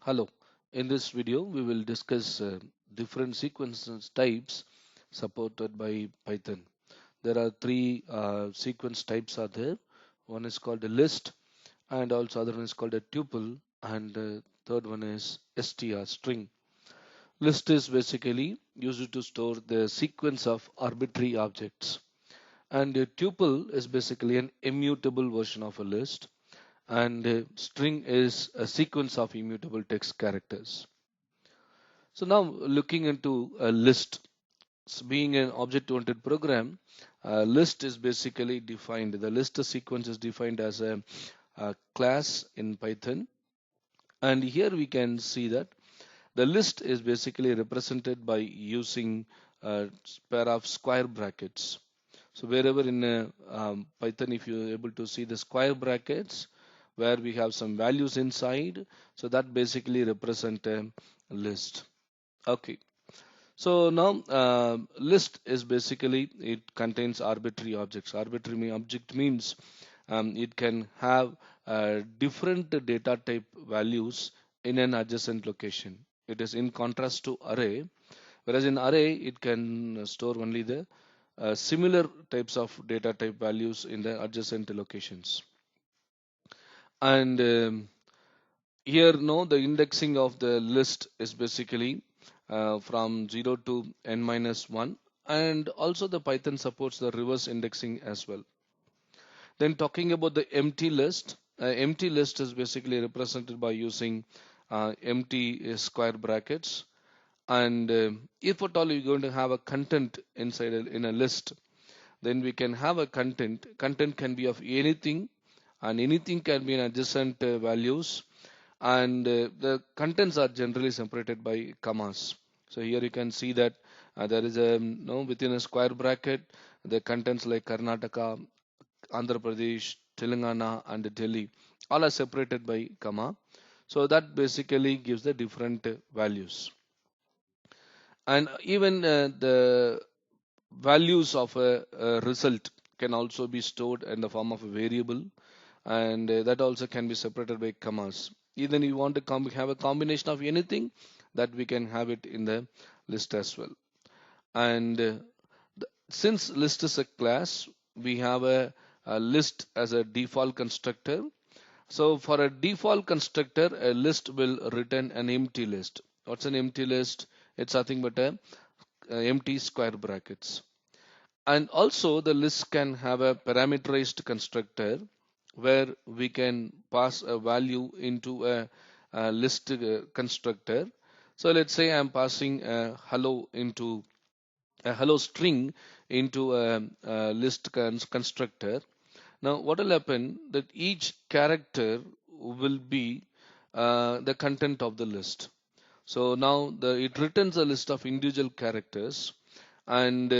Hello. In this video, we will discuss different sequence types supported by Python. There are three sequence types are there. One is called a list, and also other one is called a tuple, and third one is str string. List is basically used to store the sequence of arbitrary objects, and a tuple is basically an immutable version of a list, and a string is a sequence of immutable text characters. So now looking into a list, so being an object-oriented program, a list is basically defined. The list sequence is defined as a class in Python, and here we can see that the list is basically represented by using a pair of square brackets. So wherever in Python, if you're able to see the square brackets where we have some values inside, so that basically represent a list. Okay. So now list is basically it contains arbitrary objects. Arbitrary object means it can have different data type values in an adjacent location. It is in contrast to array, whereas in array it can store only the similar types of data type values in the adjacent locations. And here no the indexing of the list is basically from 0 to n minus 1, and also the Python supports the reverse indexing as well. Then talking about the empty list is basically represented by using empty square brackets. And if at all you're going to have a content inside in a list, then we can have a content can be of anything, and anything can be in adjacent values, and the contents are generally separated by commas. So here you can see that there is a no within a square bracket the contents like Karnataka, Andhra Pradesh, Telangana, and Delhi all are separated by comma. So that basically gives the different values, and even the values of a result can also be stored in the form of a variable, and that also can be separated by commas. Even if you want to have a combination of anything, that we can have it in the list as well. And since list is a class, we have a list as a default constructor. So for a default constructor, a list will return an empty list. What's an empty list? It's nothing but a empty square brackets. And also the list can have a parameterized constructor where we can pass a value into a list constructor. So let's say I'm passing a hello into a hello string into a list constructor. Now what will happen that each character will be the content of the list. So now it returns a list of individual characters, and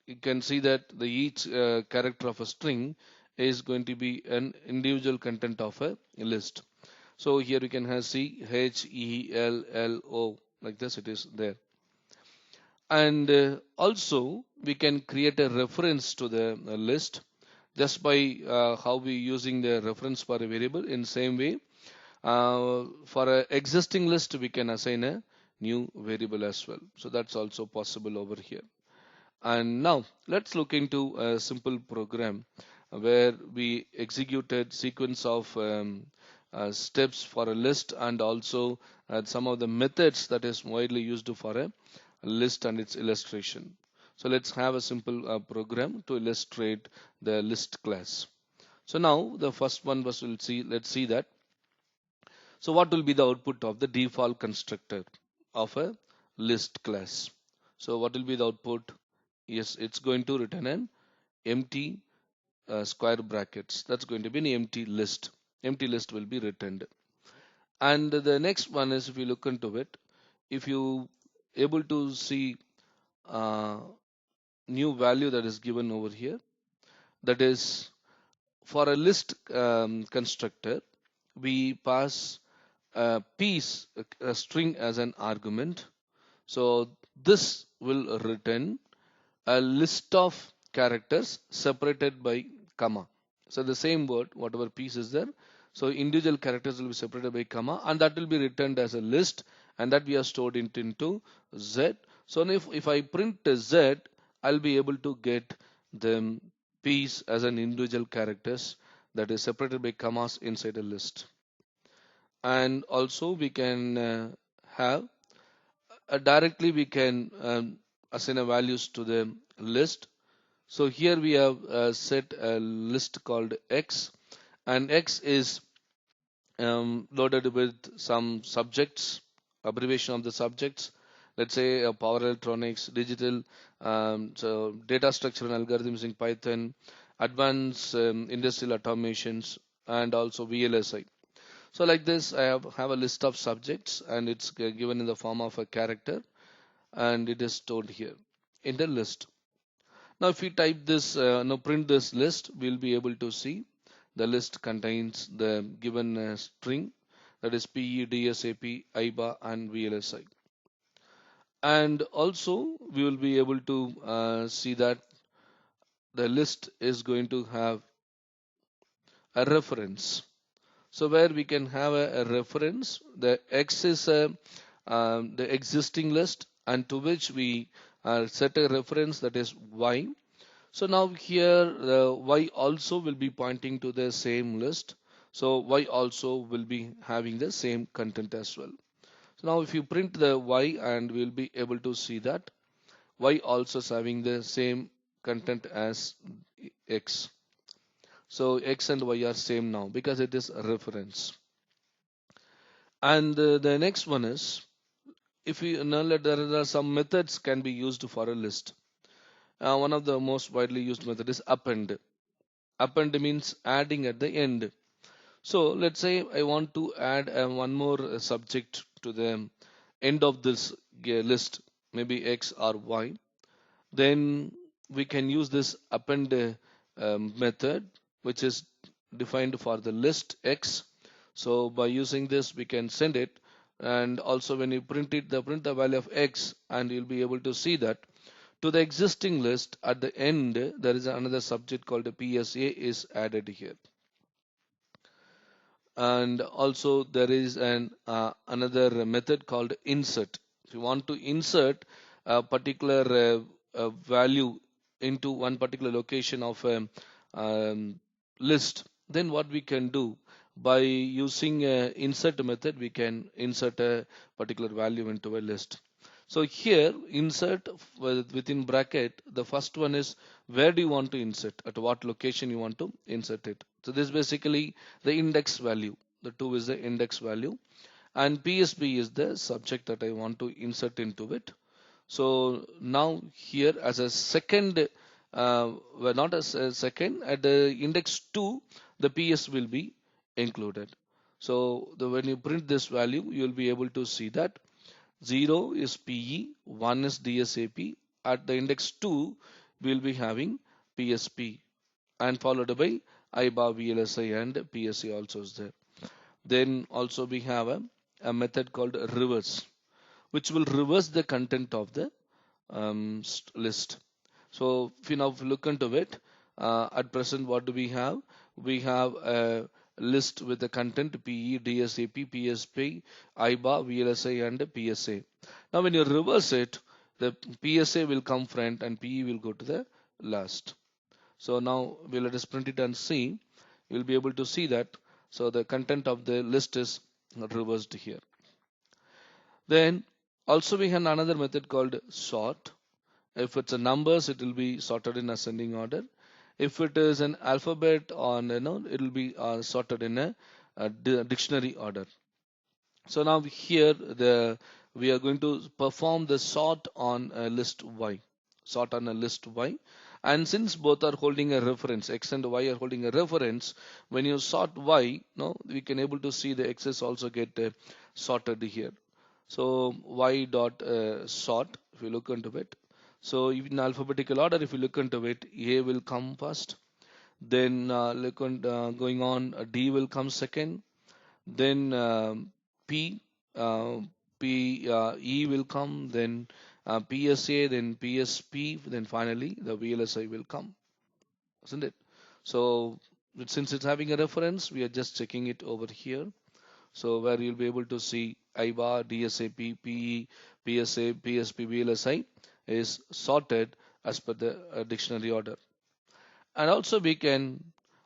you can see that the each character of a string is going to be an individual content of a list. So here you can have C H E L L O, like this it is there. And also we can create a reference to the list just by how we using the reference for a variable. In same way, for an existing list we can assign a new variable as well. So that's also possible over here. And now let's look into a simple program where we executed sequence of steps for a list, and also some of the methods that is widely used for a list and its illustration. So let's have a simple program to illustrate the list class. So now the first one was let's see that. So what will be the output of the default constructor of a list class? So what will be the output? Yes, it's going to return an empty square brackets. That's going to be an empty list. Empty list will be returned. And the next one is, if you look into it, if you able to see uh, new value that is given over here, that is for a list constructor, we pass a piece, a string as an argument. So this will return a list of characters separated by comma. So the same word, whatever piece is there, So individual characters will be separated by comma, and that will be returned as a list, and that we have stored it into Z. So if I print Z, I'll be able to get the piece as an individual characters that is separated by commas inside a list. And also we can have directly we can assign a values to the list. So here we have set a list called X, and X is loaded with some subjects, abbreviation of the subjects. Let's say power electronics, digital, so data structure and algorithms in Python, advanced industrial automations, and also VLSI. So like this, I have a list of subjects, and it's given in the form of a character, and it is stored here in the list. Now, if we type this, now print this list, we'll be able to see the list contains the given string, that is PE, DSAP, IBA, and VLSI. And also, we will be able to see that the list is going to have a reference. So where we can have a reference, the X is the existing list, and to which we set a reference, that is Y. So now here Y also will be pointing to the same list. So Y also will be having the same content as well. So now if you print the Y, and we'll be able to see that Y also is having the same content as X. So X and Y are same now because it is a reference. And the next one is, if we know that there are some methods can be used for a list. One of the most widely used method is append. Append means adding at the end. So let's say I want to add one more subject to the end of this list, maybe X or Y. Then we can use this append method, which is defined for the list X. So by using this, we can send it. And also when you print it, print the value of X, and you'll be able to see that to the existing list at the end, there is another subject called a PSA is added here. And also there is an another method called insert. If you want to insert a particular value into one particular location of a list, then what we can do, by using a insert method, we can insert a particular value into a list. So here insert within bracket, the first one is where do you want to insert, at what location you want to insert it. So this is basically the index value. The 2 is the index value, and PSB is the subject that I want to insert into it. So now here as a second, well, not as a second, at the index 2, the PS will be included. So when you print this value, you will be able to see that 0 is PE, 1 is DSAP. At the index 2, we will be having PSP, and followed by IBA, VLSI, and PSA also is there. Then also we have a method called reverse, which will reverse the content of the list. So if you now look into it, at present what do we have? We have a list with the content PE, DSAP, PSP, IBA, VLSI, and PSA. Now when you reverse it, the PSA will come front and PE will go to the last. So now we'll let us print it and see. You'll be able to see that. So the content of the list is reversed here. Then also we have another method called sort. If it's a numbers, it will be sorted in ascending order. If it is an alphabet, on it will be sorted in a dictionary order. So now here we are going to perform the sort on a list Y. Sort on a list Y. And since both are holding a reference, X and Y are holding a reference, when you sort Y, we can able to see the X's also get sorted here. So Y dot sort, if you look into it. So in alphabetical order, if you look into it, A will come first. Then going on, D will come second. Then P, uh, E will come. Then PSA, then PSP, then finally the VLSI will come, isn't it? So since it's having a reference, we are just checking it over here. So where you'll be able to see IBA, DSAP, PE, PSA, PSP, VLSI is sorted as per the dictionary order. And also we can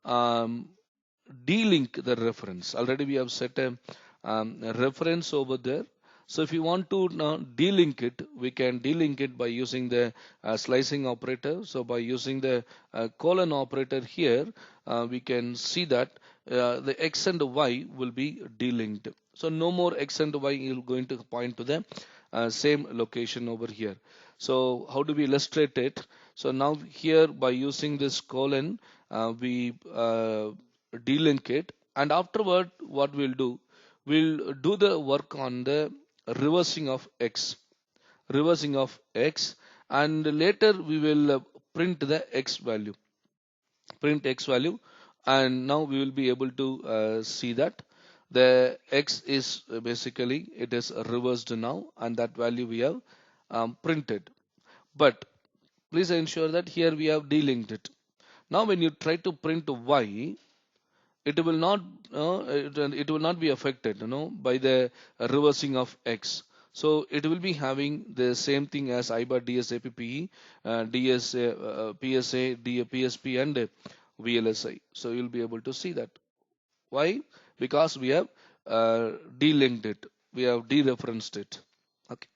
um, delink the reference. Already we have set a reference over there. So if you want to now delink it, we can delink it by using the slicing operator. So by using the colon operator here, we can see that the x and y will be delinked. So no more x and y is going to point to the same location over here. So how do we illustrate it? So now here by using this colon, we delink it, and afterward what we'll do the work on the reversing of x, and later we will print the x value print x value, and now we will be able to see that the x is basically it is reversed now, and that value we have printed. But please ensure that here we have delinked it. Now when you try to print y, it will not it will not be affected by the reversing of x. So it will be having the same thing as IBA, DSAPPE, DSA, PSA, PSP, and VLSI. So you'll be able to see that. Why? Because we have delinked it, we have dereferenced it. Okay.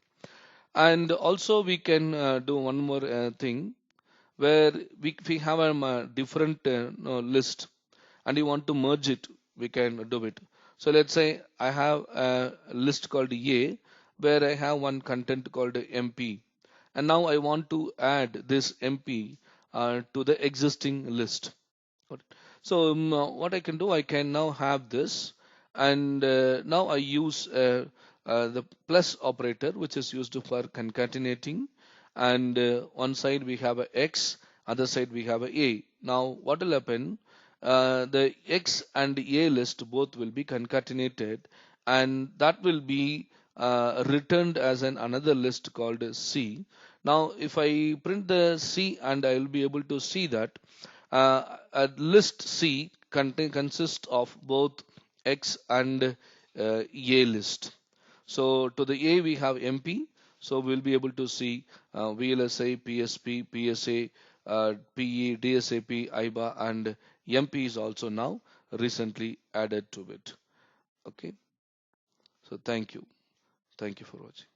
And also we can do one more thing, where we have a different list and you want to merge it, we can do it. So let's say I have a list called A, where I have one content called MP, and now I want to add this MP to the existing list. So what I can do, I can now have this, and now I use the plus operator, which is used for concatenating, and one side we have a x, other side we have a. Now what will happen? The x and a list both will be concatenated, and that will be returned as another list called C. Now if I print the C, and I will be able to see that a list C consists of both X and A list. So to the A we have MP. So we'll be able to see VLSI, PSP, PSA, PE, DSAP, IBA, and MP is also now recently added to it. Okay. So thank you. Thank you for watching.